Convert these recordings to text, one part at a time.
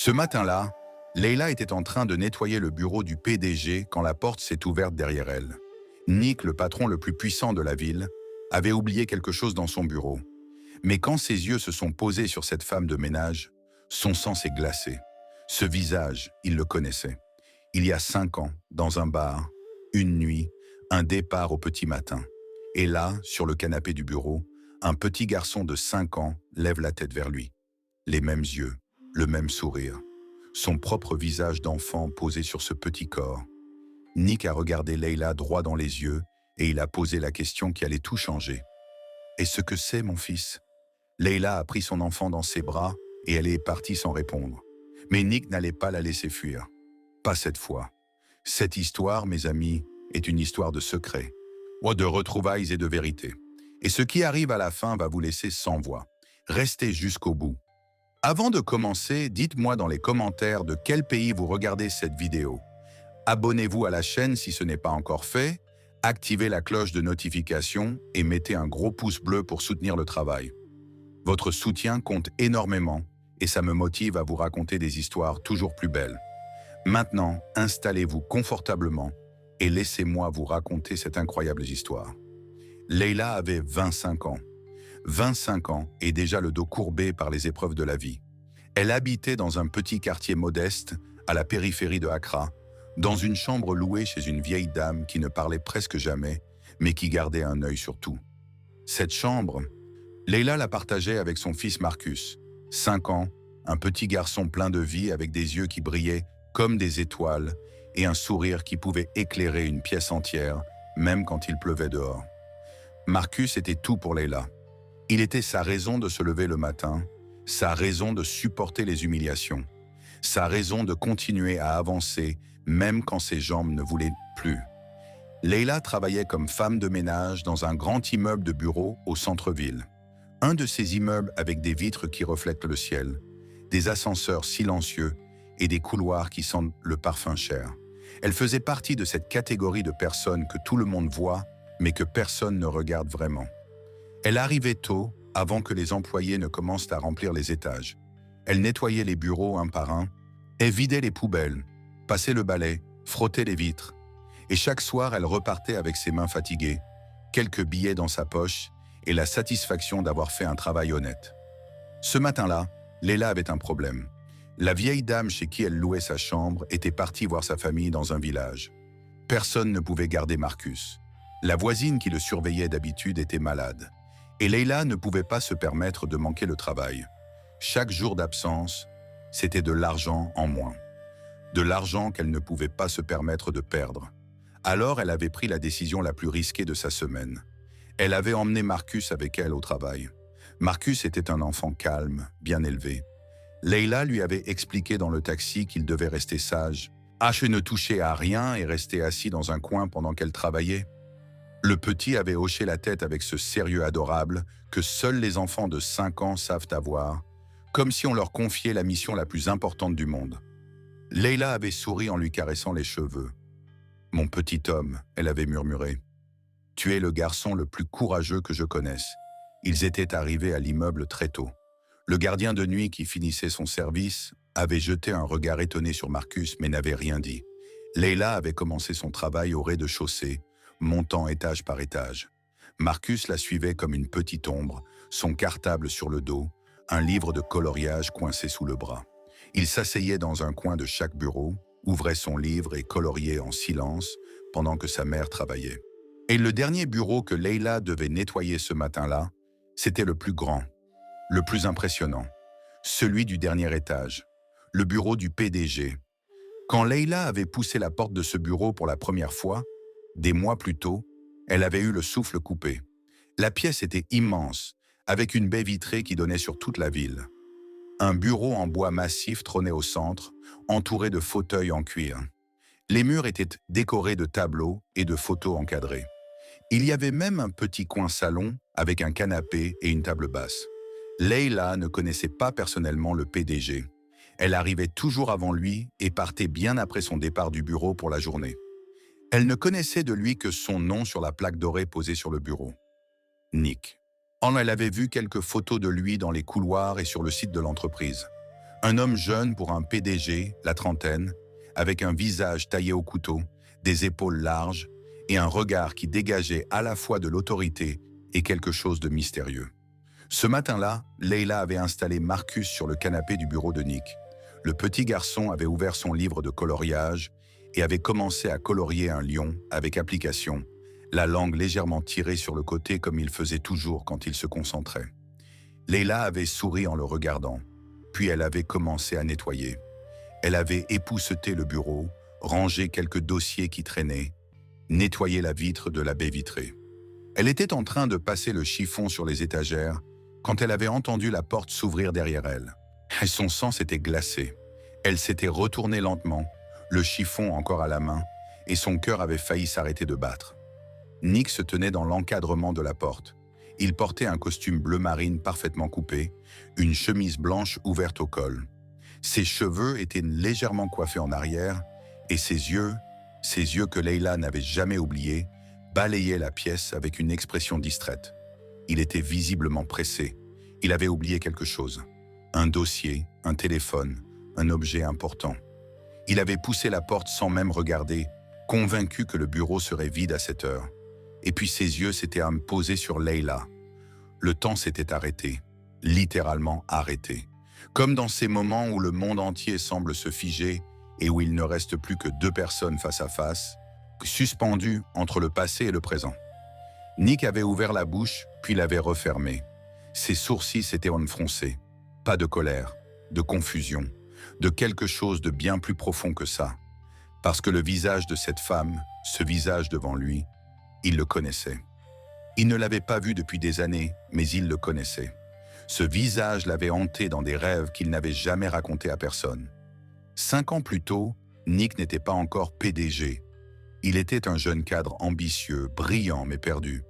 Ce matin-là, Leila était en train de nettoyer le bureau du PDG quand la porte s'est ouverte derrière elle. Nick, le patron le plus puissant de la ville, avait oublié quelque chose dans son bureau. Mais quand ses yeux se sont posés sur cette femme de ménage, son sang s'est glacé. Ce visage, il le connaissait. Il y a 5 ans, dans un bar, une nuit, un départ au petit matin. Et là, sur le canapé du bureau, un petit garçon de 5 ans lève la tête vers lui. Les mêmes yeux, le même sourire. Son propre visage d'enfant posé sur ce petit corps. Nick a regardé Leila droit dans les yeux et il a posé la question qui allait tout changer. « Et ce que c'est, mon fils ?» Leila a pris son enfant dans ses bras et elle est partie sans répondre. Mais Nick n'allait pas la laisser fuir. Pas cette fois. Cette histoire, mes amis, est une histoire de secret, ou de retrouvailles et de vérité. Et ce qui arrive à la fin va vous laisser sans voix. Restez jusqu'au bout. Avant de commencer, dites-moi dans les commentaires de quel pays vous regardez cette vidéo. Abonnez-vous à la chaîne si ce n'est pas encore fait, activez la cloche de notification et mettez un gros pouce bleu pour soutenir le travail. Votre soutien compte énormément et ça me motive à vous raconter des histoires toujours plus belles. Maintenant, installez-vous confortablement et laissez-moi vous raconter cette incroyable histoire. Leila avait 25 ans. 25 ans et déjà le dos courbé par les épreuves de la vie. Elle habitait dans un petit quartier modeste, à la périphérie de Accra, dans une chambre louée chez une vieille dame qui ne parlait presque jamais, mais qui gardait un œil sur tout. Cette chambre, Leila la partageait avec son fils Marcus, 5 ans, un petit garçon plein de vie avec des yeux qui brillaient comme des étoiles et un sourire qui pouvait éclairer une pièce entière, même quand il pleuvait dehors. Marcus était tout pour Leila. Il était sa raison de se lever le matin, sa raison de supporter les humiliations, sa raison de continuer à avancer même quand ses jambes ne voulaient plus. Leila travaillait comme femme de ménage dans un grand immeuble de bureaux au centre-ville. Un de ces immeubles avec des vitres qui reflètent le ciel, des ascenseurs silencieux et des couloirs qui sentent le parfum cher. Elle faisait partie de cette catégorie de personnes que tout le monde voit, mais que personne ne regarde vraiment. Elle arrivait tôt, avant que les employés ne commencent à remplir les étages. Elle nettoyait les bureaux un par un, elle vidait les poubelles, passait le balai, frottait les vitres. Et chaque soir, elle repartait avec ses mains fatiguées, quelques billets dans sa poche et la satisfaction d'avoir fait un travail honnête. Ce matin-là, Leila avait un problème. La vieille dame chez qui elle louait sa chambre était partie voir sa famille dans un village. Personne ne pouvait garder Marcus. La voisine qui le surveillait d'habitude était malade. Et Leila ne pouvait pas se permettre de manquer le travail. Chaque jour d'absence, c'était de l'argent en moins. De l'argent qu'elle ne pouvait pas se permettre de perdre. Alors elle avait pris la décision la plus risquée de sa semaine. Elle avait emmené Marcus avec elle au travail. Marcus était un enfant calme, bien élevé. Leila lui avait expliqué dans le taxi qu'il devait rester sage, ne toucher à rien et rester assis dans un coin pendant qu'elle travaillait. Le petit avait hoché la tête avec ce sérieux adorable que seuls les enfants de 5 ans savent avoir, comme si on leur confiait la mission la plus importante du monde. Leila avait souri en lui caressant les cheveux. « Mon petit homme », elle avait murmuré, « tu es le garçon le plus courageux que je connaisse. » Ils étaient arrivés à l'immeuble très tôt. Le gardien de nuit qui finissait son service avait jeté un regard étonné sur Marcus mais n'avait rien dit. Leila avait commencé son travail au rez-de-chaussée, montant étage par étage. Marcus la suivait comme une petite ombre, son cartable sur le dos, un livre de coloriage coincé sous le bras. Il s'asseyait dans un coin de chaque bureau, ouvrait son livre et coloriait en silence pendant que sa mère travaillait. Et le dernier bureau que Leila devait nettoyer ce matin-là, c'était le plus grand, le plus impressionnant, celui du dernier étage, le bureau du PDG. Quand Leila avait poussé la porte de ce bureau pour la première fois, des mois plus tôt, elle avait eu le souffle coupé. La pièce était immense, avec une baie vitrée qui donnait sur toute la ville. Un bureau en bois massif trônait au centre, entouré de fauteuils en cuir. Les murs étaient décorés de tableaux et de photos encadrées. Il y avait même un petit coin salon avec un canapé et une table basse. Leila ne connaissait pas personnellement le PDG. Elle arrivait toujours avant lui et partait bien après son départ du bureau pour la journée. Elle ne connaissait de lui que son nom sur la plaque dorée posée sur le bureau. Nick. Elle avait vu quelques photos de lui dans les couloirs et sur le site de l'entreprise. Un homme jeune pour un PDG, la trentaine, avec un visage taillé au couteau, des épaules larges et un regard qui dégageait à la fois de l'autorité et quelque chose de mystérieux. Ce matin-là, Leila avait installé Marcus sur le canapé du bureau de Nick. Le petit garçon avait ouvert son livre de coloriage et avait commencé à colorier un lion avec application, la langue légèrement tirée sur le côté comme il faisait toujours quand il se concentrait. Leila avait souri en le regardant, puis elle avait commencé à nettoyer. Elle avait épousseté le bureau, rangé quelques dossiers qui traînaient, nettoyé la vitre de la baie vitrée. Elle était en train de passer le chiffon sur les étagères quand elle avait entendu la porte s'ouvrir derrière elle. Son sang s'était glacé. Elle s'était retournée lentement, le chiffon encore à la main, et son cœur avait failli s'arrêter de battre. Nick se tenait dans l'encadrement de la porte. Il portait un costume bleu marine parfaitement coupé, une chemise blanche ouverte au col. Ses cheveux étaient légèrement coiffés en arrière, et ses yeux que Leila n'avait jamais oubliés, balayaient la pièce avec une expression distraite. Il était visiblement pressé. Il avait oublié quelque chose. Un dossier, un téléphone, un objet important. Il avait poussé la porte sans même regarder, convaincu que le bureau serait vide à cette heure. Et puis ses yeux s'étaient posés sur Leila. Le temps s'était arrêté, littéralement arrêté. Comme dans ces moments où le monde entier semble se figer et où il ne reste plus que deux personnes face à face, suspendues entre le passé et le présent. Nick avait ouvert la bouche, puis l'avait refermée. Ses sourcils s'étaient enfoncés. Pas de colère, de confusion, de quelque chose de bien plus profond que ça. Parce que le visage de cette femme, ce visage devant lui, il le connaissait. Il ne l'avait pas vu depuis des années, mais il le connaissait. Ce visage l'avait hanté dans des rêves qu'il n'avait jamais racontés à personne. 5 ans plus tôt, Nick n'était pas encore PDG. Il était un jeune cadre ambitieux, brillant mais perdu.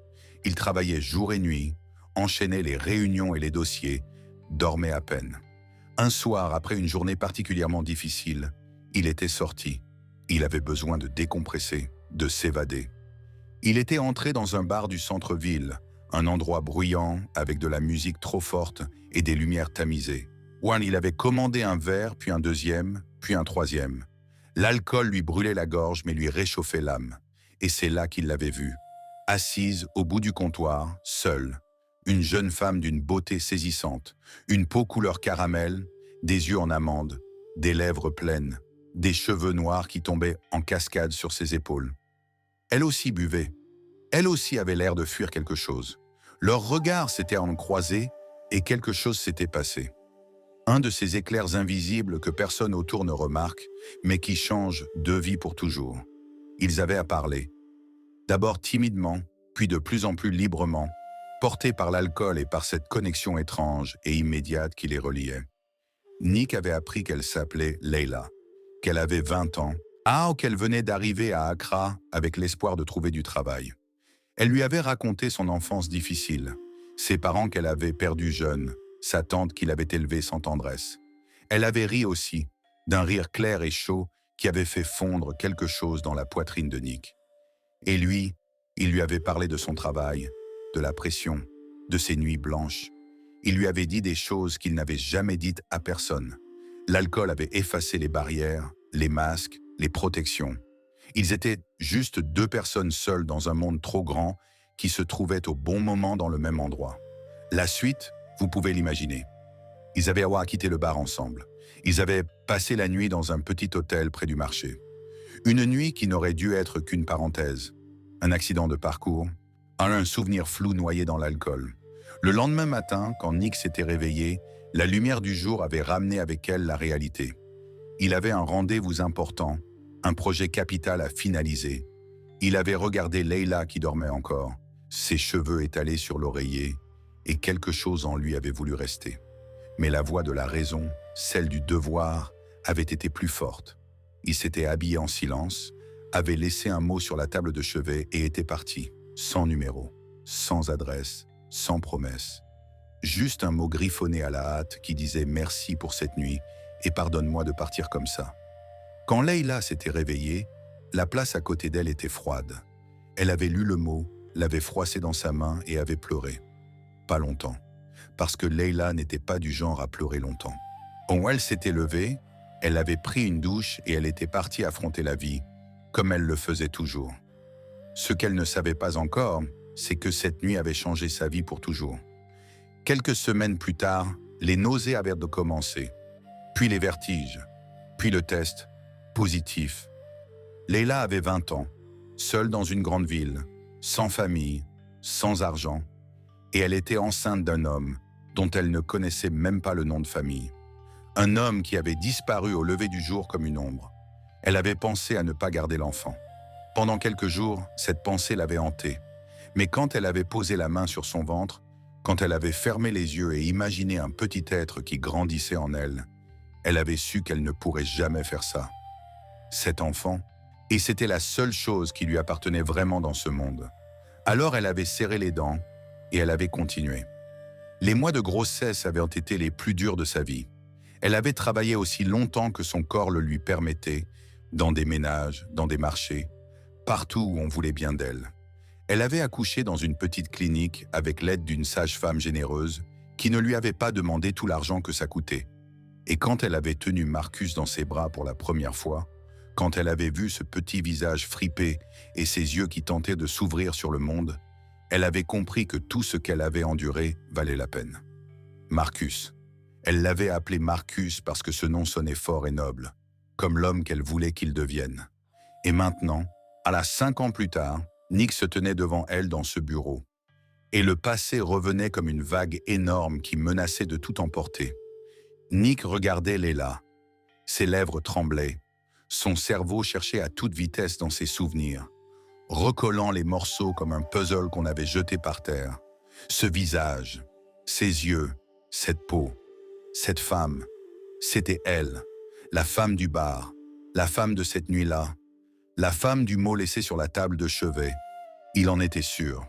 Il travaillait jour et nuit, enchaînait les réunions et les dossiers, dormait à peine. Un soir, après une journée particulièrement difficile, il était sorti. Il avait besoin de décompresser, de s'évader. Il était entré dans un bar du centre-ville, un endroit bruyant avec de la musique trop forte et des lumières tamisées. Il avait commandé un verre, puis un deuxième, puis un troisième. L'alcool lui brûlait la gorge mais lui réchauffait l'âme. Et c'est là qu'il l'avait vue, assise au bout du comptoir, seule. Une jeune femme d'une beauté saisissante, une peau couleur caramel, des yeux en amande, des lèvres pleines, des cheveux noirs qui tombaient en cascade sur ses épaules. Elle aussi buvait. Elle aussi avait l'air de fuir quelque chose. Leurs regards s'étaient croisés et quelque chose s'était passé. Un de ces éclairs invisibles que personne autour ne remarque, mais qui changent de vie pour toujours. Ils avaient à parler. D'abord timidement, puis de plus en plus librement, portés par l'alcool et par cette connexion étrange et immédiate qui les reliait. Nick avait appris qu'elle s'appelait Leila, qu'elle avait 20 ans, qu'elle venait d'arriver à Accra avec l'espoir de trouver du travail. Elle lui avait raconté son enfance difficile, ses parents qu'elle avait perdus jeunes, sa tante qui l'avait élevée sans tendresse. Elle avait ri aussi, d'un rire clair et chaud qui avait fait fondre quelque chose dans la poitrine de Nick. Et lui, il lui avait parlé de son travail, de la pression, de ses nuits blanches. Il lui avait dit des choses qu'il n'avait jamais dites à personne. L'alcool avait effacé les barrières, les masques, les protections. Ils étaient juste deux personnes seules dans un monde trop grand qui se trouvaient au bon moment dans le même endroit. La suite, vous pouvez l'imaginer. Ils avaient quitté le bar ensemble. Ils avaient passé la nuit dans un petit hôtel près du marché. Une nuit qui n'aurait dû être qu'une parenthèse. Un accident de parcours, un souvenir flou noyé dans l'alcool. Le lendemain matin, quand Nick s'était réveillé, la lumière du jour avait ramené avec elle la réalité. Il avait un rendez-vous important, un projet capital à finaliser. Il avait regardé Leila qui dormait encore, ses cheveux étalés sur l'oreiller, et quelque chose en lui avait voulu rester. Mais la voix de la raison, celle du devoir, avait été plus forte. Il s'était habillé en silence, avait laissé un mot sur la table de chevet et était parti, sans numéro, sans adresse, sans promesse. Juste un mot griffonné à la hâte qui disait merci pour cette nuit et pardonne-moi de partir comme ça. Quand Leila s'était réveillée, la place à côté d'elle était froide. Elle avait lu le mot, l'avait froissé dans sa main et avait pleuré. Pas longtemps, parce que Leila n'était pas du genre à pleurer longtemps. Quand elle s'était levée, elle avait pris une douche et elle était partie affronter la vie, comme elle le faisait toujours. Ce qu'elle ne savait pas encore, c'est que cette nuit avait changé sa vie pour toujours. Quelques semaines plus tard, les nausées avaient recommencé, puis les vertiges, puis le test, positif. Leila avait 20 ans, seule dans une grande ville, sans famille, sans argent, et elle était enceinte d'un homme dont elle ne connaissait même pas le nom de famille. Un homme qui avait disparu au lever du jour comme une ombre. Elle avait pensé à ne pas garder l'enfant. Pendant quelques jours, cette pensée l'avait hantée. Mais quand elle avait posé la main sur son ventre, quand elle avait fermé les yeux et imaginé un petit être qui grandissait en elle, elle avait su qu'elle ne pourrait jamais faire ça. Cet enfant, et c'était la seule chose qui lui appartenait vraiment dans ce monde. Alors elle avait serré les dents et elle avait continué. Les mois de grossesse avaient été les plus durs de sa vie. Elle avait travaillé aussi longtemps que son corps le lui permettait, dans des ménages, dans des marchés, partout où on voulait bien d'elle. Elle avait accouché dans une petite clinique avec l'aide d'une sage-femme généreuse qui ne lui avait pas demandé tout l'argent que ça coûtait. Et quand elle avait tenu Marcus dans ses bras pour la première fois, quand elle avait vu ce petit visage fripé et ses yeux qui tentaient de s'ouvrir sur le monde, elle avait compris que tout ce qu'elle avait enduré valait la peine. Marcus. Elle l'avait appelé Marcus parce que ce nom sonnait fort et noble, comme l'homme qu'elle voulait qu'il devienne. Et maintenant, à la 5 ans plus tard, Nick se tenait devant elle dans ce bureau. Et le passé revenait comme une vague énorme qui menaçait de tout emporter. Nick regardait Leila. Ses lèvres tremblaient. Son cerveau cherchait à toute vitesse dans ses souvenirs, recollant les morceaux comme un puzzle qu'on avait jeté par terre. Ce visage, ses yeux, cette peau. Cette femme, c'était elle, la femme du bar, la femme de cette nuit-là, la femme du mot laissé sur la table de chevet. Il en était sûr.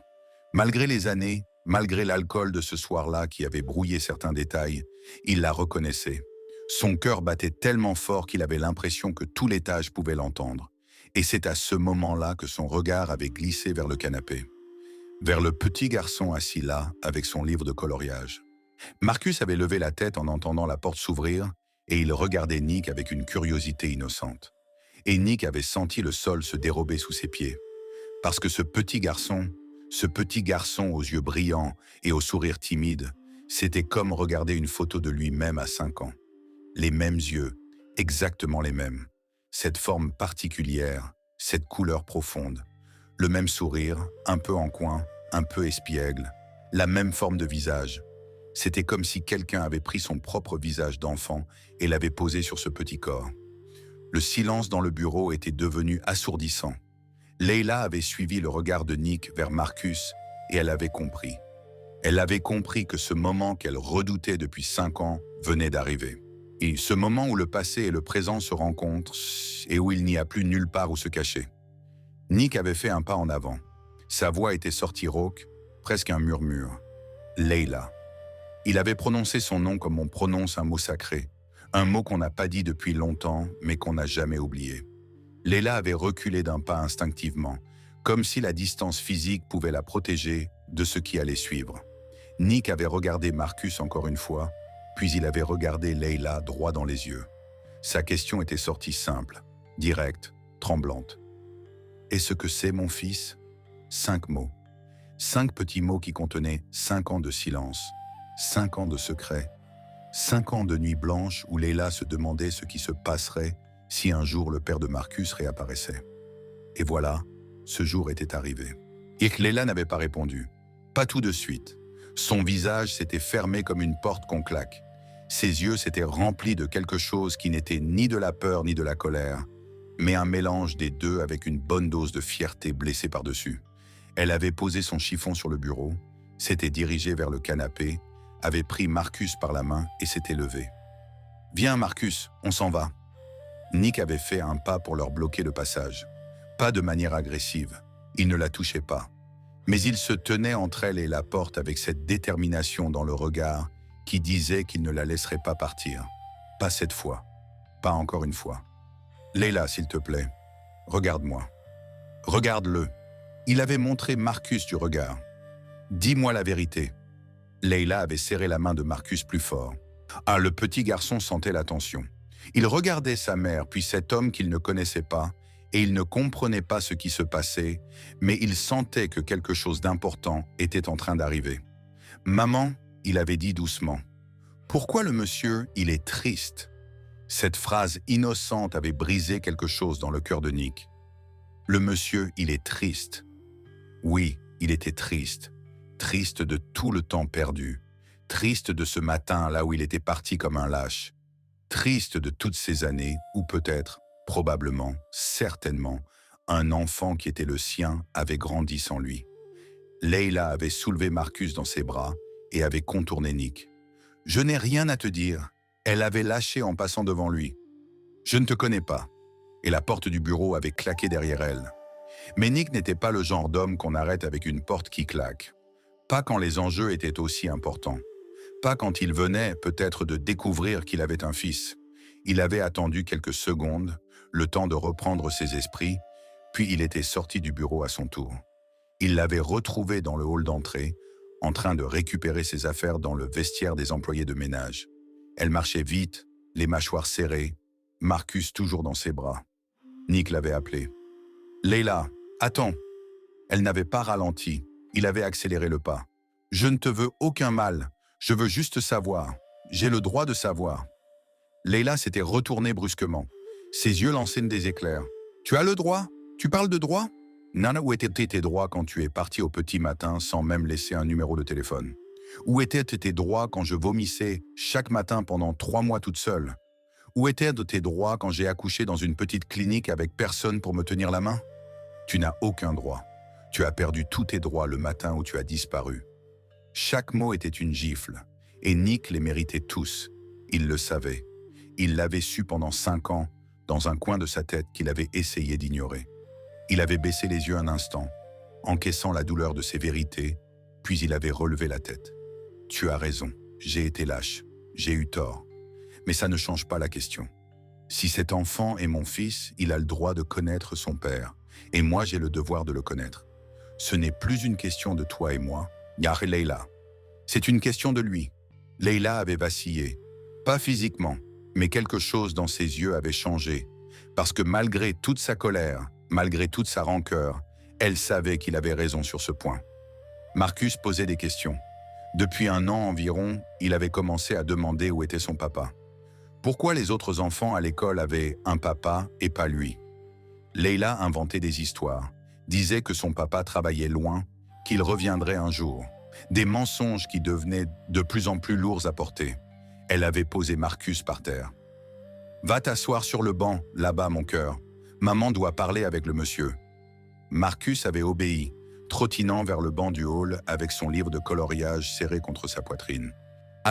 Malgré les années, malgré l'alcool de ce soir-là qui avait brouillé certains détails, il la reconnaissait. Son cœur battait tellement fort qu'il avait l'impression que tout l'étage pouvait l'entendre. Et c'est à ce moment-là que son regard avait glissé vers le canapé, vers le petit garçon assis là avec son livre de coloriage. Marcus avait levé la tête en entendant la porte s'ouvrir et il regardait Nick avec une curiosité innocente. Et Nick avait senti le sol se dérober sous ses pieds. Parce que ce petit garçon aux yeux brillants et au sourire timide, c'était comme regarder une photo de lui-même à 5 ans. Les mêmes yeux, exactement les mêmes. Cette forme particulière, cette couleur profonde. Le même sourire, un peu en coin, un peu espiègle. La même forme de visage. C'était comme si quelqu'un avait pris son propre visage d'enfant et l'avait posé sur ce petit corps. Le silence dans le bureau était devenu assourdissant. Leila avait suivi le regard de Nick vers Marcus et elle avait compris. Elle avait compris que ce moment qu'elle redoutait depuis 5 ans venait d'arriver. Et ce moment où le passé et le présent se rencontrent et où il n'y a plus nulle part où se cacher. Nick avait fait un pas en avant. Sa voix était sortie rauque, presque un murmure. Leila. Il avait prononcé son nom comme on prononce un mot sacré, un mot qu'on n'a pas dit depuis longtemps, mais qu'on n'a jamais oublié. Leila avait reculé d'un pas instinctivement, comme si la distance physique pouvait la protéger de ce qui allait suivre. Nick avait regardé Marcus encore une fois, puis il avait regardé Leila droit dans les yeux. Sa question était sortie simple, directe, tremblante. « Et ce que c'est, mon fils ?» 5 mots. 5 petits mots qui contenaient 5 ans de silence. 5 ans de secret, 5 ans de nuit blanche où Leila se demandait ce qui se passerait si un jour le père de Marcus réapparaissait. Et voilà, ce jour était arrivé. Et que Leila n'avait pas répondu. Pas tout de suite. Son visage s'était fermé comme une porte qu'on claque. Ses yeux s'étaient remplis de quelque chose qui n'était ni de la peur ni de la colère, mais un mélange des deux avec une bonne dose de fierté blessée par-dessus. Elle avait posé son chiffon sur le bureau, s'était dirigée vers le canapé, avait pris Marcus par la main et s'était levé. « Viens Marcus, on s'en va. » Nick avait fait un pas pour leur bloquer le passage. Pas de manière agressive, il ne la touchait pas. Mais il se tenait entre elle et la porte avec cette détermination dans le regard qui disait qu'il ne la laisserait pas partir. Pas cette fois, pas encore une fois. « Leila, s'il te plaît, regarde-moi. Regarde-le. » Il avait montré Marcus du regard. « Dis-moi la vérité. » Leila avait serré la main de Marcus plus fort. Ah, le petit garçon sentait la tension. Il regardait sa mère, puis cet homme qu'il ne connaissait pas, et il ne comprenait pas ce qui se passait, mais il sentait que quelque chose d'important était en train d'arriver. « Maman », il avait dit doucement, « pourquoi le monsieur, il est triste ?» Cette phrase innocente avait brisé quelque chose dans le cœur de Nick. Le monsieur, il est triste. Oui, il était triste. Triste de tout le temps perdu. Triste de ce matin là où il était parti comme un lâche. Triste de toutes ces années où peut-être, probablement, certainement, un enfant qui était le sien avait grandi sans lui. Leila avait soulevé Marcus dans ses bras et avait contourné Nick. « Je n'ai rien à te dire », elle avait lâché en passant devant lui. « Je ne te connais pas », et la porte du bureau avait claqué derrière elle. Mais Nick n'était pas le genre d'homme qu'on arrête avec une porte qui claque. Pas quand les enjeux étaient aussi importants. Pas quand il venait peut-être de découvrir qu'il avait un fils. Il avait attendu quelques secondes, le temps de reprendre ses esprits, puis il était sorti du bureau à son tour. Il l'avait retrouvé dans le hall d'entrée, en train de récupérer ses affaires dans le vestiaire des employés de ménage. Elle marchait vite, les mâchoires serrées, Marcus toujours dans ses bras. Nick l'avait appelé. « Leila, attends !» Elle n'avait pas ralenti, il avait accéléré le pas. « Je ne te veux aucun mal, je veux juste savoir. J'ai le droit de savoir. » Leila s'était retournée brusquement. Ses yeux lançaient des éclairs. « Tu as le droit? Tu parles de droit ?» « Nana, où étaient tes droits quand tu es parti au petit matin sans même laisser un numéro de téléphone? Où étaient tes droits quand je vomissais chaque matin pendant 3 mois toute seule? Où étaient tes droits quand j'ai accouché dans une petite clinique avec personne pour me tenir la main? Tu n'as aucun droit. Tu as perdu tous tes droits le matin où tu as disparu. » Chaque mot était une gifle, et Nick les méritait tous. Il le savait. Il l'avait su pendant 5 ans, dans un coin de sa tête qu'il avait essayé d'ignorer. Il avait baissé les yeux un instant, encaissant la douleur de ses vérités, puis il avait relevé la tête. « Tu as raison, j'ai été lâche, j'ai eu tort. Mais ça ne change pas la question. Si cet enfant est mon fils, il a le droit de connaître son père, et moi j'ai le devoir de le connaître. Ce n'est plus une question de toi et moi, Yar et Leila. C'est une question de lui. » Leila avait vacillé, pas physiquement, mais quelque chose dans ses yeux avait changé, parce que malgré toute sa colère, malgré toute sa rancœur, elle savait qu'il avait raison sur ce point. Marcus posait des questions. Depuis 1 an environ, il avait commencé à demander où était son papa. Pourquoi les autres enfants à l'école avaient un papa et pas lui? Leila inventait des histoires, disait que son papa travaillait loin, qu'il reviendrait un jour. Des mensonges qui devenaient de plus en plus lourds à porter. Elle avait posé Marcus par terre. « Va t'asseoir sur le banc, là-bas mon cœur. Maman doit parler avec le monsieur. » Marcus avait obéi, trottinant vers le banc du hall avec son livre de coloriage serré contre sa poitrine.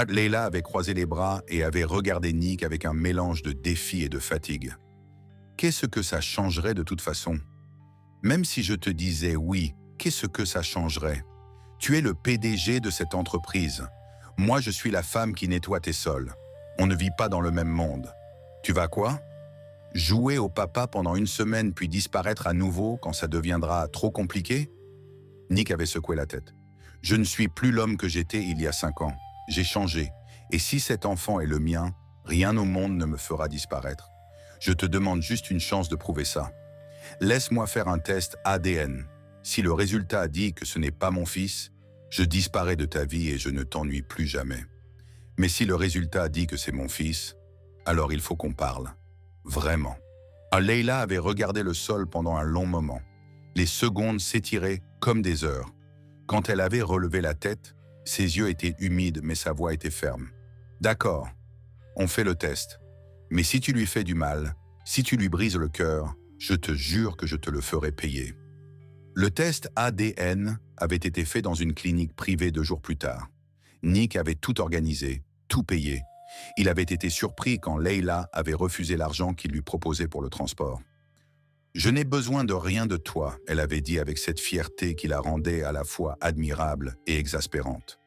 Leila avait croisé les bras et avait regardé Nick avec un mélange de défi et de fatigue. Qu'est-ce que ça changerait de toute façon? Même si je te disais oui, qu'est-ce que ça changerait? Tu es le PDG de cette entreprise. Moi, je suis la femme qui nettoie tes sols. On ne vit pas dans le même monde. Tu vas quoi? Jouer au papa pendant 1 semaine puis disparaître à nouveau quand ça deviendra trop compliqué? Nick avait secoué la tête. Je ne suis plus l'homme que j'étais il y a 5 ans. J'ai changé. Et si cet enfant est le mien, rien au monde ne me fera disparaître. Je te demande juste une chance de prouver ça. Laisse-moi faire un test ADN. Si le résultat dit que ce n'est pas mon fils, je disparais de ta vie et je ne t'ennuie plus jamais. Mais si le résultat dit que c'est mon fils, alors il faut qu'on parle. Vraiment. Leila avait regardé le sol pendant un long moment. Les secondes s'étiraient comme des heures. Quand elle avait relevé la tête, ses yeux étaient humides mais sa voix était ferme. « D'accord, on fait le test. Mais si tu lui fais du mal, si tu lui brises le cœur, je te jure que je te le ferai payer. » Le test ADN avait été fait dans une clinique privée 2 jours plus tard. Nick avait tout organisé, tout payé. Il avait été surpris quand Leila avait refusé l'argent qu'il lui proposait pour le transport. « Je n'ai besoin de rien de toi », elle avait dit avec cette fierté qui la rendait à la fois admirable et exaspérante.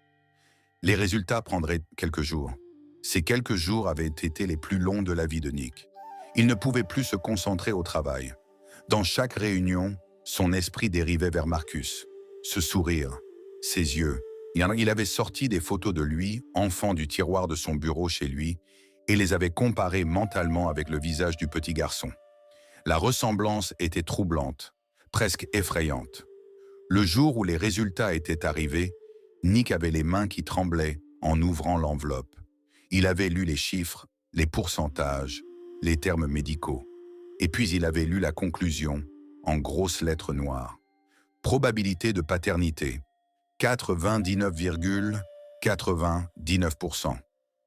Les résultats prendraient quelques jours. Ces quelques jours avaient été les plus longs de la vie de Nick. Il ne pouvait plus se concentrer au travail. Dans chaque réunion, son esprit dérivait vers Marcus. Ce sourire, ces yeux, Il avait sorti des photos de lui, enfant, du tiroir de son bureau chez lui, et les avait comparées mentalement avec le visage du petit garçon. La ressemblance était troublante, presque effrayante. Le jour où les résultats étaient arrivés, Nick avait les mains qui tremblaient en ouvrant l'enveloppe. Il avait lu les chiffres, les pourcentages, les termes médicaux. Et puis il avait lu la conclusion, en grosses lettres noires. Probabilité de paternité, 99,99%.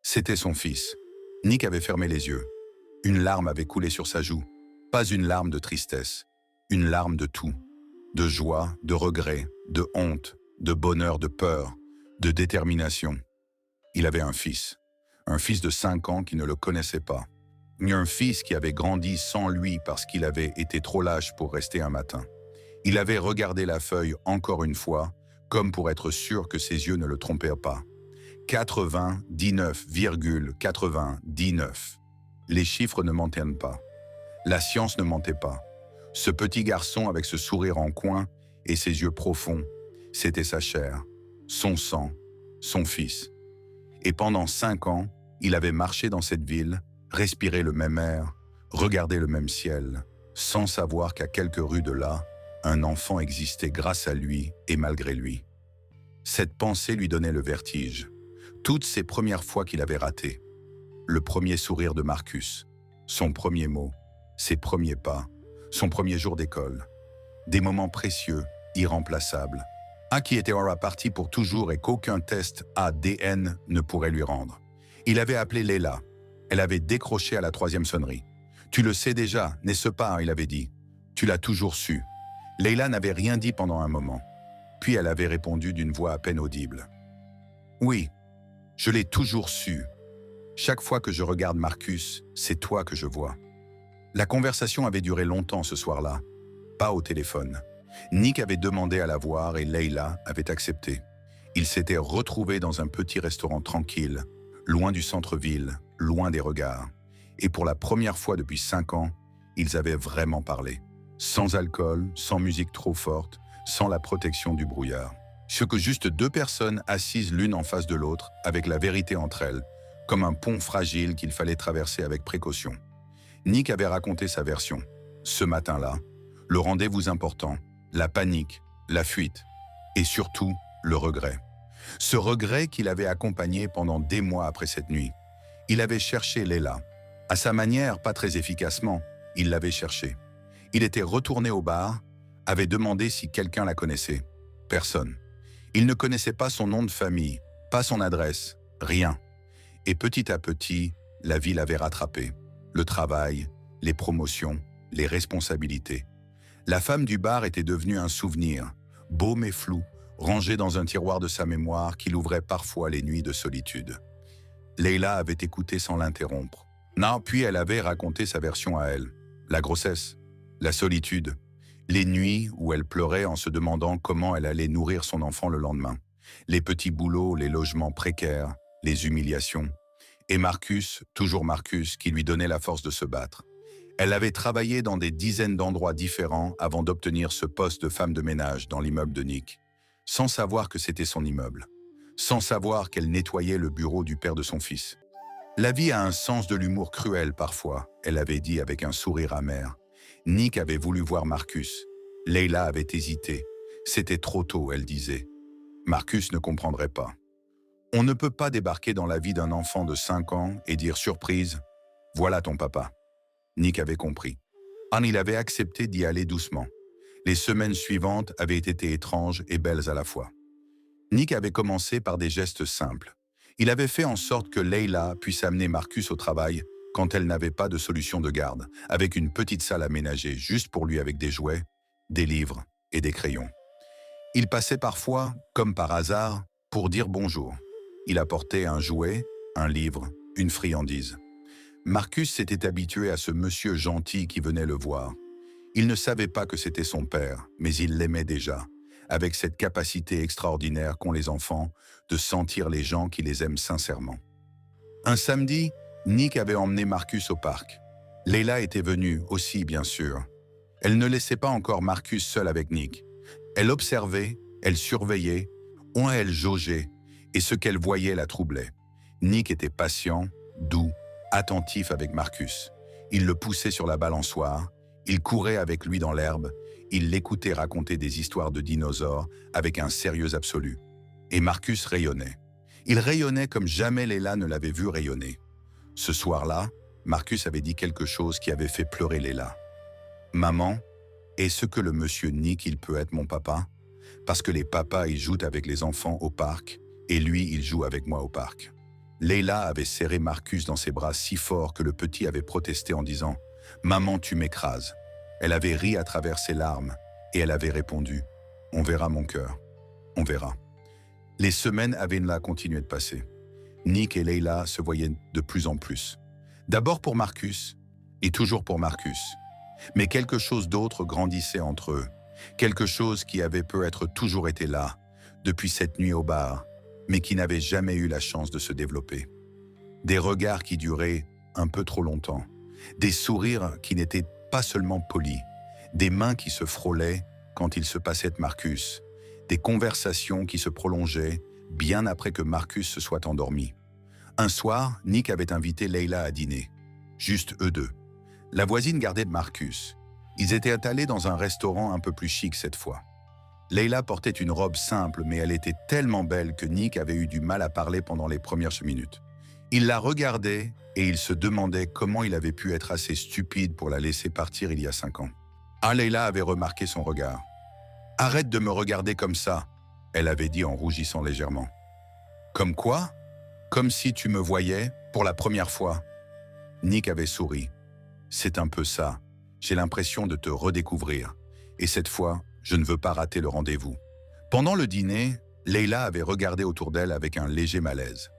C'était son fils. Nick avait fermé les yeux. Une larme avait coulé sur sa joue. Pas une larme de tristesse, une larme de tout. De joie, de regret, de honte, de bonheur, de peur, de détermination. Il avait un fils de 5 ans qui ne le connaissait pas. Un fils qui avait grandi sans lui parce qu'il avait été trop lâche pour rester un matin. Il avait regardé la feuille encore une fois, comme pour être sûr que ses yeux ne le trompaient pas. 99,99. Les chiffres ne mentaient pas. La science ne mentait pas. Ce petit garçon avec ce sourire en coin et ses yeux profonds, c'était sa chair, son sang, son fils. Et pendant 5 ans, il avait marché dans cette ville, respiré le même air, regardé le même ciel, sans savoir qu'à quelques rues de là, un enfant existait grâce à lui et malgré lui. Cette pensée lui donnait le vertige. Toutes ces premières fois qu'il avait raté. Le premier sourire de Marcus, son premier mot, ses premiers pas, son premier jour d'école. Des moments précieux, irremplaçables. Qui était parti pour toujours et qu'aucun test ADN ne pourrait lui rendre. Il avait appelé Leila. Elle avait décroché à la 3e sonnerie. « Tu le sais déjà, n'est-ce pas ?» il avait dit. « Tu l'as toujours su. » Leila n'avait rien dit pendant un moment. Puis elle avait répondu d'une voix à peine audible. « Oui, je l'ai toujours su. Chaque fois que je regarde Marcus, c'est toi que je vois. » La conversation avait duré longtemps ce soir-là, pas au téléphone. Nick avait demandé à la voir et Leila avait accepté. Ils s'étaient retrouvés dans un petit restaurant tranquille, loin du centre-ville, loin des regards. Et pour la première fois depuis 5 ans, ils avaient vraiment parlé. Sans alcool, sans musique trop forte, sans la protection du brouillard. Ce que juste 2 personnes assises l'une en face de l'autre, avec la vérité entre elles, comme un pont fragile qu'il fallait traverser avec précaution. Nick avait raconté sa version. Ce matin-là, le rendez-vous important, la panique, la fuite, et surtout, le regret. Ce regret qu'il avait accompagné pendant des mois après cette nuit. Il avait cherché Leila. À sa manière, pas très efficacement, il l'avait cherchée. Il était retourné au bar, avait demandé si quelqu'un la connaissait. Personne. Il ne connaissait pas son nom de famille, pas son adresse, rien. Et petit à petit, la vie l'avait rattrapé. Le travail, les promotions, les responsabilités. La femme du bar était devenue un souvenir, beau mais flou, rangé dans un tiroir de sa mémoire qu'il ouvrait parfois les nuits de solitude. Leila avait écouté sans l'interrompre. Puis elle avait raconté sa version à elle. La grossesse, la solitude, les nuits où elle pleurait en se demandant comment elle allait nourrir son enfant le lendemain, les petits boulots, les logements précaires, les humiliations. Et Marcus, toujours Marcus, qui lui donnait la force de se battre. Elle avait travaillé dans des dizaines d'endroits différents avant d'obtenir ce poste de femme de ménage dans l'immeuble de Nick, sans savoir que c'était son immeuble, sans savoir qu'elle nettoyait le bureau du père de son fils. La vie a un sens de l'humour cruel parfois, elle avait dit avec un sourire amer. Nick avait voulu voir Marcus. Leila avait hésité. C'était trop tôt, elle disait. Marcus ne comprendrait pas. On ne peut pas débarquer dans la vie d'un enfant de 5 ans et dire « surprise, voilà ton papa ». Nick avait compris. Il avait accepté d'y aller doucement. Les semaines suivantes avaient été étranges et belles à la fois. Nick avait commencé par des gestes simples. Il avait fait en sorte que Leila puisse amener Marcus au travail quand elle n'avait pas de solution de garde, avec une petite salle aménagée juste pour lui avec des jouets, des livres et des crayons. Il passait parfois, comme par hasard, pour dire bonjour. Il apportait un jouet, un livre, une friandise. Marcus s'était habitué à ce monsieur gentil qui venait le voir. Il ne savait pas que c'était son père, mais il l'aimait déjà, avec cette capacité extraordinaire qu'ont les enfants de sentir les gens qui les aiment sincèrement. Un samedi, Nick avait emmené Marcus au parc. Leila était venue aussi, bien sûr. Elle ne laissait pas encore Marcus seul avec Nick. Elle observait, elle surveillait, Elle jaugeait, et ce qu'elle voyait la troublait. Nick était patient, doux, attentif avec Marcus. Il le poussait sur la balançoire, il courait avec lui dans l'herbe, il l'écoutait raconter des histoires de dinosaures avec un sérieux absolu. Et Marcus rayonnait. Il rayonnait comme jamais Leila ne l'avait vu rayonner. Ce soir-là, Marcus avait dit quelque chose qui avait fait pleurer Leila. « Maman, est-ce que le monsieur Nick, il peut être mon papa? Parce que les papas, ils jouent avec les enfants au parc, et lui, il joue avec moi au parc. » Leila avait serré Marcus dans ses bras si fort que le petit avait protesté en disant « Maman, tu m'écrases ». Elle avait ri à travers ses larmes, et elle avait répondu « On verra mon cœur, on verra ». Les semaines avaient là continué de passer. Nick et Leila se voyaient de plus en plus. D'abord pour Marcus, et toujours pour Marcus. Mais quelque chose d'autre grandissait entre eux. Quelque chose qui avait peut-être toujours été là, depuis cette nuit au bar, mais qui n'avait jamais eu la chance de se développer. Des regards qui duraient un peu trop longtemps. Des sourires qui n'étaient pas seulement polis. Des mains qui se frôlaient quand il se passait de Marcus. Des conversations qui se prolongeaient bien après que Marcus se soit endormi. Un soir, Nick avait invité Leila à dîner. Juste eux deux. La voisine gardait de Marcus. Ils étaient allés dans un restaurant un peu plus chic cette fois. Leila portait une robe simple, mais elle était tellement belle que Nick avait eu du mal à parler pendant les premières minutes. Il la regardait et il se demandait comment il avait pu être assez stupide pour la laisser partir il y a 5 ans. Leila avait remarqué son regard. « Arrête de me regarder comme ça », elle avait dit en rougissant légèrement. « Comme quoi ? Comme si tu me voyais pour la première fois. » Nick avait souri. « C'est un peu ça. J'ai l'impression de te redécouvrir. Et cette fois, je ne veux pas rater le rendez-vous. » Pendant le dîner, Leila avait regardé autour d'elle avec un léger malaise.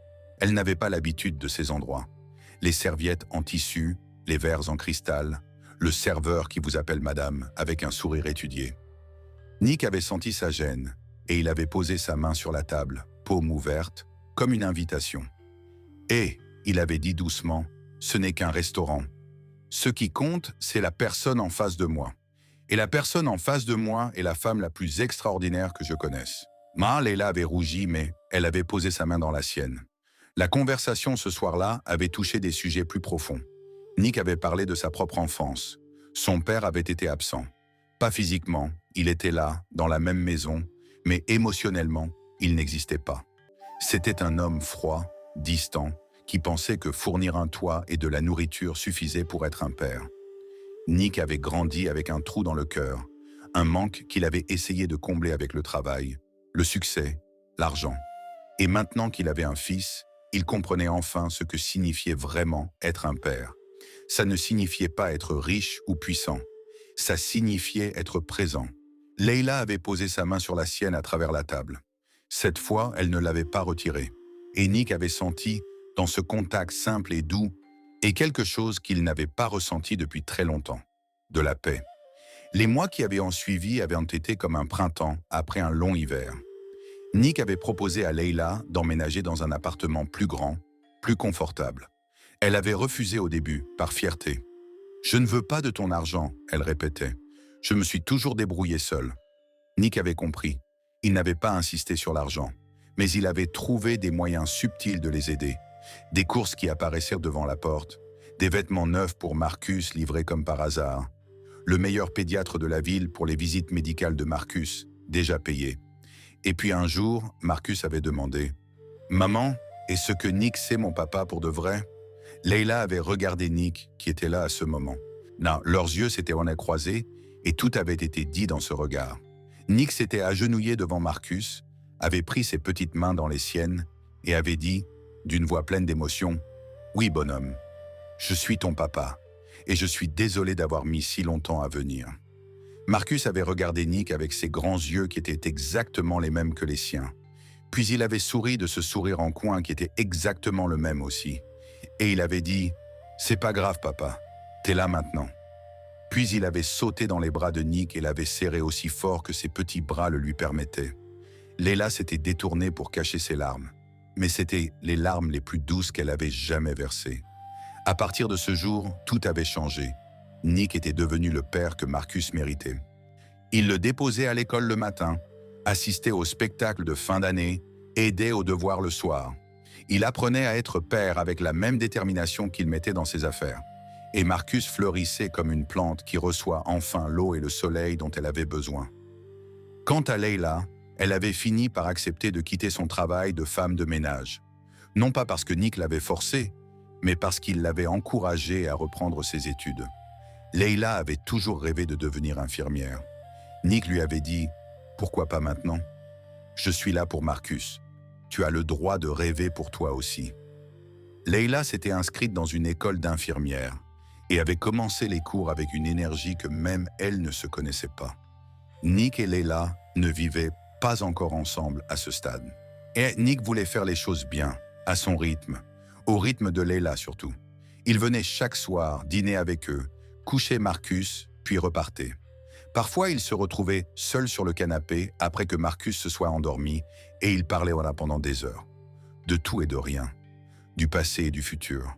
Elle n'avait pas l'habitude de ces endroits. Les serviettes en tissu, les verres en cristal, le serveur qui vous appelle madame avec un sourire étudié. Nick avait senti sa gêne et il avait posé sa main sur la table, paume ouverte, comme une invitation. Et, il avait dit doucement, ce n'est qu'un restaurant. Ce qui compte, c'est la personne en face de moi. Et la personne en face de moi est la femme la plus extraordinaire que je connaisse. Leila avait rougi, mais elle avait posé sa main dans la sienne. La conversation ce soir-là avait touché des sujets plus profonds. Nick avait parlé de sa propre enfance. Son père avait été absent. Pas physiquement, il était là, dans la même maison, mais émotionnellement, il n'existait pas. C'était un homme froid, distant, qui pensait que fournir un toit et de la nourriture suffisait pour être un père. Nick avait grandi avec un trou dans le cœur, un manque qu'il avait essayé de combler avec le travail, le succès, l'argent. Et maintenant qu'il avait un fils, il comprenait enfin ce que signifiait vraiment être un père. Ça ne signifiait pas être riche ou puissant. Ça signifiait être présent. Leila avait posé sa main sur la sienne à travers la table. Cette fois, elle ne l'avait pas retirée. Et Nick avait senti, dans ce contact simple et doux, et quelque chose qu'il n'avait pas ressenti depuis très longtemps, de la paix. Les mois qui avaient en suivi avaient été comme un printemps après un long hiver. Nick avait proposé à Leila d'emménager dans un appartement plus grand, plus confortable. Elle avait refusé au début, par fierté. « Je ne veux pas de ton argent », elle répétait. « Je me suis toujours débrouillée seule. » Nick avait compris. Il n'avait pas insisté sur l'argent, mais il avait trouvé des moyens subtils de les aider. Des courses qui apparaissèrent devant la porte, des vêtements neufs pour Marcus livrés comme par hasard, le meilleur pédiatre de la ville pour les visites médicales de Marcus, déjà payées. Et puis un jour, Marcus avait demandé « Maman, est-ce que Nick c'est mon papa pour de vrai ?» Leila avait regardé Nick, qui était là à ce moment. Non, leurs yeux s'étaient en croisés et tout avait été dit dans ce regard. Nick s'était agenouillé devant Marcus, avait pris ses petites mains dans les siennes et avait dit, d'une voix pleine d'émotion, « Oui, bonhomme, je suis ton papa et je suis désolé d'avoir mis si longtemps à venir. » Marcus avait regardé Nick avec ses grands yeux qui étaient exactement les mêmes que les siens. Puis il avait souri de ce sourire en coin qui était exactement le même aussi. Et il avait dit « C'est pas grave, papa, t'es là maintenant. » Puis il avait sauté dans les bras de Nick et l'avait serré aussi fort que ses petits bras le lui permettaient. Leila s'était détournée pour cacher ses larmes. Mais c'était les larmes les plus douces qu'elle avait jamais versées. À partir de ce jour, tout avait changé. Nick était devenu le père que Marcus méritait. Il le déposait à l'école le matin, assistait au spectacle de fin d'année, aidait aux devoirs le soir. Il apprenait à être père avec la même détermination qu'il mettait dans ses affaires. Et Marcus fleurissait comme une plante qui reçoit enfin l'eau et le soleil dont elle avait besoin. Quant à Leila, elle avait fini par accepter de quitter son travail de femme de ménage. Non pas parce que Nick l'avait forcée, mais parce qu'il l'avait encouragée à reprendre ses études. Leila avait toujours rêvé de devenir infirmière. Nick lui avait dit « Pourquoi pas maintenant ? Je suis là pour Marcus. Tu as le droit de rêver pour toi aussi. » Leila s'était inscrite dans une école d'infirmière et avait commencé les cours avec une énergie que même elle ne se connaissait pas. Nick et Leila ne vivaient pas encore ensemble à ce stade. Et Nick voulait faire les choses bien, à son rythme, au rythme de Leila surtout. Il venait chaque soir dîner avec eux, coucher Marcus, puis repartait. Parfois, il se retrouvait seul sur le canapé après que Marcus se soit endormi et il parlait pendant des heures. De tout et de rien, du passé et du futur,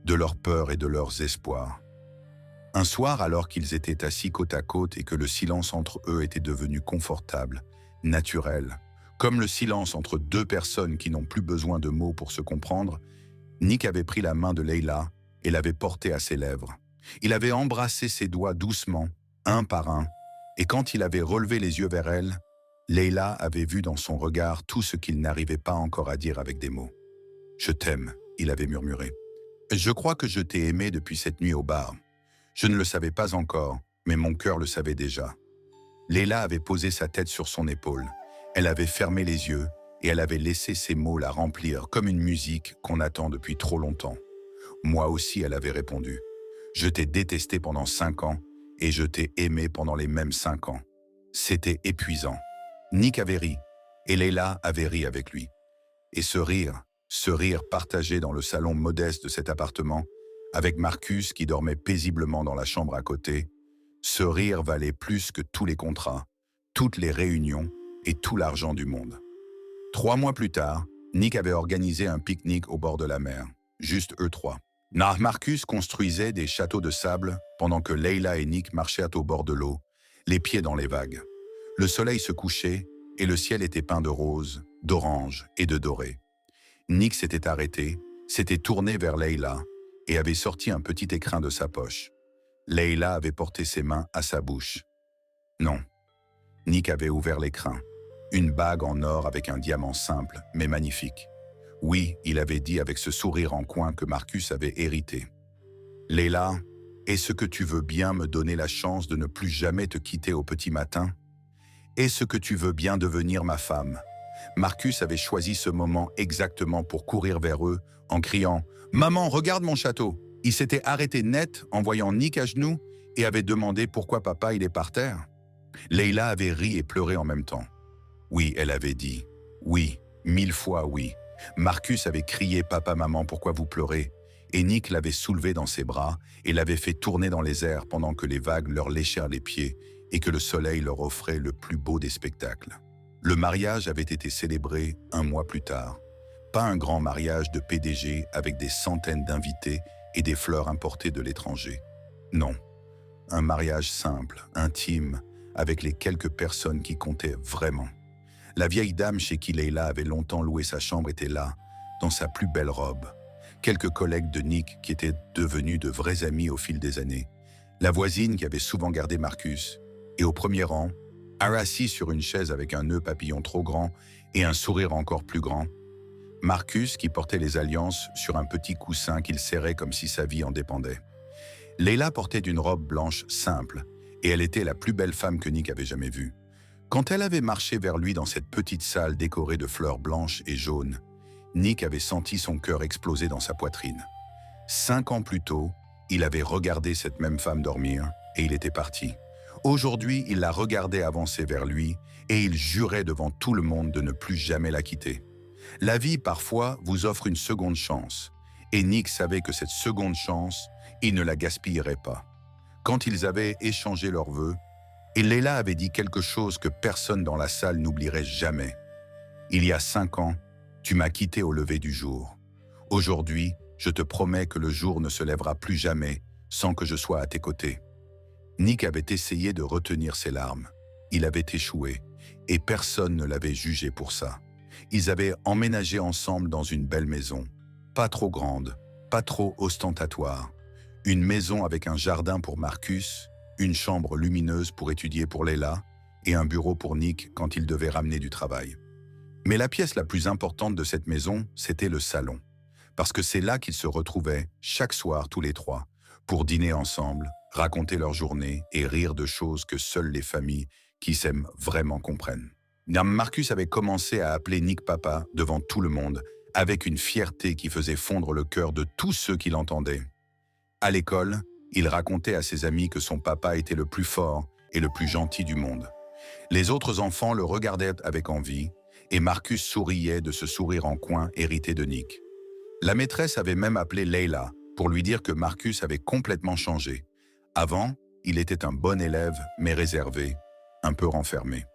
de leurs peurs et de leurs espoirs. Un soir, alors qu'ils étaient assis côte à côte et que le silence entre eux était devenu confortable, naturel, comme le silence entre deux personnes qui n'ont plus besoin de mots pour se comprendre, Nick avait pris la main de Leila et l'avait portée à ses lèvres. Il avait embrassé ses doigts doucement, un par un, et quand il avait relevé les yeux vers elle, Leila avait vu dans son regard tout ce qu'il n'arrivait pas encore à dire avec des mots. « Je t'aime », il avait murmuré. « Je crois que je t'ai aimé depuis cette nuit au bar. Je ne le savais pas encore, mais mon cœur le savait déjà. » Leila avait posé sa tête sur son épaule. Elle avait fermé les yeux et elle avait laissé ces mots la remplir comme une musique qu'on attend depuis trop longtemps. Moi aussi, elle avait répondu. « Je t'ai détesté pendant 5 ans et je t'ai aimé pendant les mêmes 5 ans. » C'était épuisant. Nick avait ri et Leila avait ri avec lui. Et ce rire partagé dans le salon modeste de cet appartement, avec Marcus qui dormait paisiblement dans la chambre à côté, ce rire valait plus que tous les contrats, toutes les réunions et tout l'argent du monde. 3 mois plus tard, Nick avait organisé un pique-nique au bord de la mer, juste eux trois. Marcus construisait des châteaux de sable pendant que Leila et Nick marchaient au bord de l'eau, les pieds dans les vagues. Le soleil se couchait et le ciel était peint de rose, d'orange et de doré. Nick s'était arrêté, s'était tourné vers Leila et avait sorti un petit écrin de sa poche. Leila avait porté ses mains à sa bouche. Non. Nick avait ouvert l'écrin. Une bague en or avec un diamant simple, mais magnifique. Oui, il avait dit avec ce sourire en coin que Marcus avait hérité. « Leila, est-ce que tu veux bien me donner la chance de ne plus jamais te quitter au petit matin? Est-ce que tu veux bien devenir ma femme ?» Marcus avait choisi ce moment exactement pour courir vers eux en criant « Maman, regarde mon château !» Il s'était arrêté net en voyant Nick à genoux et avait demandé pourquoi papa il est par terre. Leila avait ri et pleuré en même temps. Oui, elle avait dit. Oui, 1000 fois oui. Marcus avait crié « Papa, maman, pourquoi vous pleurez ?» Et Nick l'avait soulevé dans ses bras et l'avait fait tourner dans les airs pendant que les vagues leur léchèrent les pieds et que le soleil leur offrait le plus beau des spectacles. Le mariage avait été célébré 1 mois plus tard. Pas un grand mariage de PDG avec des centaines d'invités et des fleurs importées de l'étranger. Non, un mariage simple, intime, avec les quelques personnes qui comptaient vraiment. La vieille dame chez qui Leila avait longtemps loué sa chambre était là, dans sa plus belle robe. Quelques collègues de Nick qui étaient devenus de vrais amis au fil des années. La voisine qui avait souvent gardé Marcus. Et au premier rang, assis sur une chaise avec un nœud papillon trop grand et un sourire encore plus grand, Marcus qui portait les alliances sur un petit coussin qu'il serrait comme si sa vie en dépendait. Leila portait une robe blanche simple et elle était la plus belle femme que Nick avait jamais vue. Quand elle avait marché vers lui dans cette petite salle décorée de fleurs blanches et jaunes, Nick avait senti son cœur exploser dans sa poitrine. 5 ans plus tôt, il avait regardé cette même femme dormir et il était parti. Aujourd'hui, il la regardait avancer vers lui et il jurait devant tout le monde de ne plus jamais la quitter. La vie, parfois, vous offre une seconde chance. Et Nick savait que cette seconde chance, il ne la gaspillerait pas. Quand ils avaient échangé leurs vœux, et Leila avait dit quelque chose que personne dans la salle n'oublierait jamais. « Il y a 5 ans, tu m'as quitté au lever du jour. Aujourd'hui, je te promets que le jour ne se lèvera plus jamais sans que je sois à tes côtés. » Nick avait essayé de retenir ses larmes. Il avait échoué. Et personne ne l'avait jugé pour ça. Ils avaient emménagé ensemble dans une belle maison. Pas trop grande, pas trop ostentatoire. Une maison avec un jardin pour Marcus, une chambre lumineuse pour étudier pour Leila et un bureau pour Nick quand il devait ramener du travail. Mais la pièce la plus importante de cette maison, c'était le salon. Parce que c'est là qu'ils se retrouvaient, chaque soir tous les trois, pour dîner ensemble, raconter leur journée et rire de choses que seules les familles qui s'aiment vraiment comprennent. Marcus avait commencé à appeler Nick papa devant tout le monde, avec une fierté qui faisait fondre le cœur de tous ceux qui l'entendaient. À l'école, il racontait à ses amis que son papa était le plus fort et le plus gentil du monde. Les autres enfants le regardaient avec envie, et Marcus souriait de ce sourire en coin hérité de Nick. La maîtresse avait même appelé Leila pour lui dire que Marcus avait complètement changé. Avant, il était un bon élève, mais réservé, un peu renfermé.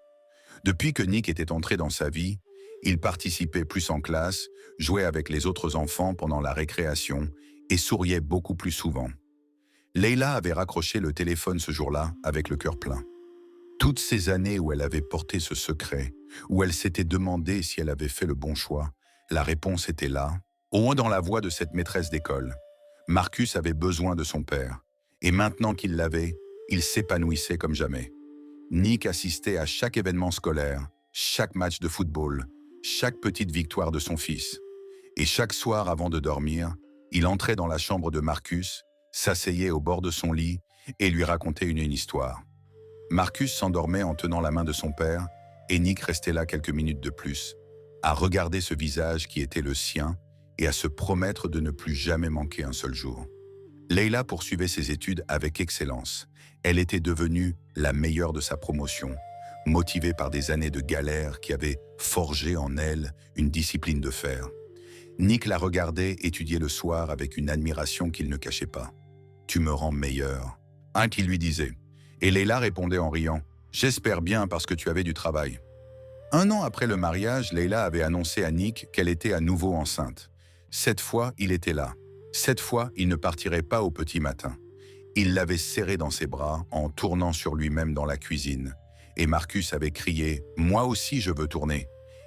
Depuis que Nick était entré dans sa vie, il participait plus en classe, jouait avec les autres enfants pendant la récréation et souriait beaucoup plus souvent. Leila avait raccroché le téléphone ce jour-là avec le cœur plein. Toutes ces années où elle avait porté ce secret, où elle s'était demandé si elle avait fait le bon choix, la réponse était là, au moins dans la voix de cette maîtresse d'école. Marcus avait besoin de son père, et maintenant qu'il l'avait, il s'épanouissait comme jamais. Nick assistait à chaque événement scolaire, chaque match de football, chaque petite victoire de son fils. Et chaque soir avant de dormir, il entrait dans la chambre de Marcus, s'asseyait au bord de son lit et lui racontait une histoire. Marcus s'endormait en tenant la main de son père et Nick restait là quelques minutes de plus, à regarder ce visage qui était le sien et à se promettre de ne plus jamais manquer un seul jour. Leila poursuivait ses études avec excellence. Elle était devenue la meilleure de sa promotion, motivée par des années de galère qui avaient forgé en elle une discipline de fer. Nick la regardait étudier le soir avec une admiration qu'il ne cachait pas. « Tu me rends meilleur », un qui lui disait. Et Leila répondait en riant « J'espère bien parce que tu avais du travail ». 1 an après le mariage, Leila avait annoncé à Nick qu'elle était à nouveau enceinte. Cette fois, il était là. Cette fois, il ne partirait pas au petit matin. Il l'avait serrée dans ses bras en tournant sur lui-même dans la cuisine. Et Marcus avait crié « Moi aussi je veux tourner ».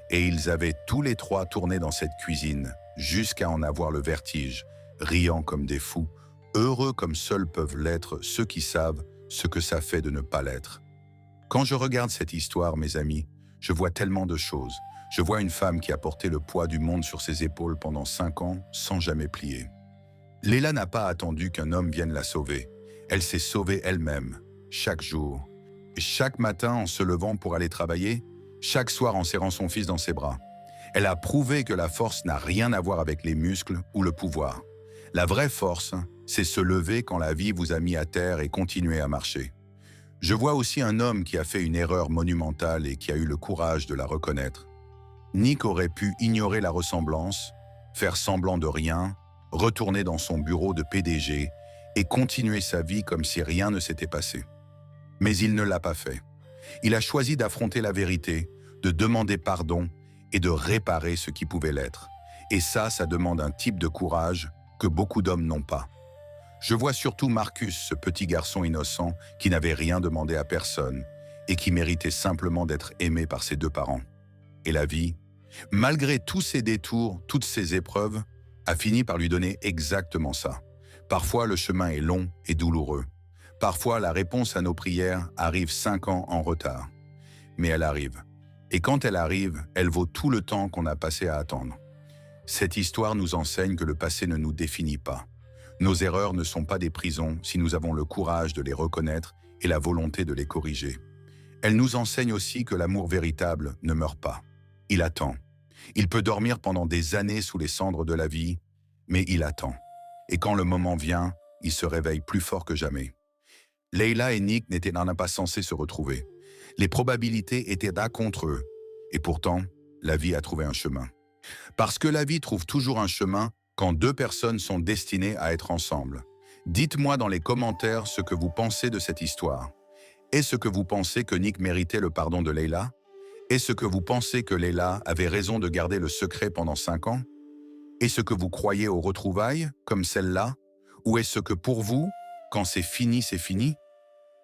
Et ils avaient tous les trois tourné dans cette cuisine, jusqu'à en avoir le vertige, riant comme des fous, heureux comme seuls peuvent l'être ceux qui savent ce que ça fait de ne pas l'être. Quand je regarde cette histoire, mes amis, je vois tellement de choses. Je vois une femme qui a porté le poids du monde sur ses épaules pendant 5 ans sans jamais plier. Leila n'a pas attendu qu'un homme vienne la sauver. Elle s'est sauvée elle-même, chaque jour. Et chaque matin en se levant pour aller travailler, chaque soir en serrant son fils dans ses bras. Elle a prouvé que la force n'a rien à voir avec les muscles ou le pouvoir. La vraie force, c'est se lever quand la vie vous a mis à terre et continuer à marcher. Je vois aussi un homme qui a fait une erreur monumentale et qui a eu le courage de la reconnaître. Nick aurait pu ignorer la ressemblance, faire semblant de rien, retourner dans son bureau de PDG et continuer sa vie comme si rien ne s'était passé. Mais il ne l'a pas fait. Il a choisi d'affronter la vérité, de demander pardon et de réparer ce qui pouvait l'être. Et ça demande un type de courage que beaucoup d'hommes n'ont pas. Je vois surtout Marcus, ce petit garçon innocent qui n'avait rien demandé à personne et qui méritait simplement d'être aimé par ses 2 parents. Et la vie, malgré tous ses détours, toutes ses épreuves, a fini par lui donner exactement ça. Parfois, le chemin est long et douloureux. Parfois, la réponse à nos prières arrive 5 ans en retard. Mais elle arrive. Et quand elle arrive, elle vaut tout le temps qu'on a passé à attendre. Cette histoire nous enseigne que le passé ne nous définit pas. Nos erreurs ne sont pas des prisons si nous avons le courage de les reconnaître et la volonté de les corriger. Elle nous enseigne aussi que l'amour véritable ne meurt pas. Il attend. Il peut dormir pendant des années sous les cendres de la vie, mais il attend. Et quand le moment vient, il se réveille plus fort que jamais. Leila et Nick n'étaient pas censés se retrouver. Les probabilités étaient là contre eux. Et pourtant, la vie a trouvé un chemin. Parce que la vie trouve toujours un chemin quand 2 personnes sont destinées à être ensemble. Dites-moi dans les commentaires ce que vous pensez de cette histoire. Est-ce que vous pensez que Nick méritait le pardon de Leila? Est-ce que vous pensez que Leila avait raison de garder le secret pendant 5 ans? Est-ce que vous croyez aux retrouvailles, comme celle-là? Ou est-ce que pour vous, quand c'est fini, c'est fini?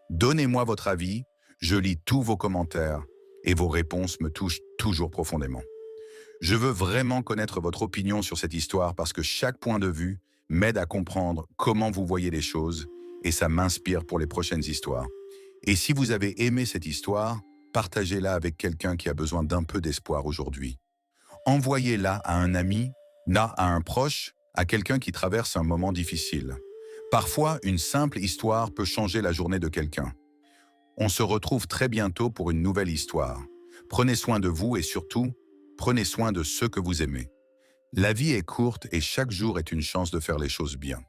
Donnez-moi votre avis, je lis tous vos commentaires. et vos réponses me touchent toujours profondément. Je veux vraiment connaître votre opinion sur cette histoire parce que chaque point de vue m'aide à comprendre comment vous voyez les choses et ça m'inspire pour les prochaines histoires. Et si vous avez aimé cette histoire, partagez-la avec quelqu'un qui a besoin d'un peu d'espoir aujourd'hui. Envoyez-la à un ami, à un proche, à quelqu'un qui traverse un moment difficile. Parfois, une simple histoire peut changer la journée de quelqu'un. On se retrouve très bientôt pour une nouvelle histoire. Prenez soin de vous et surtout, prenez soin de ceux que vous aimez. La vie est courte et chaque jour est une chance de faire les choses bien.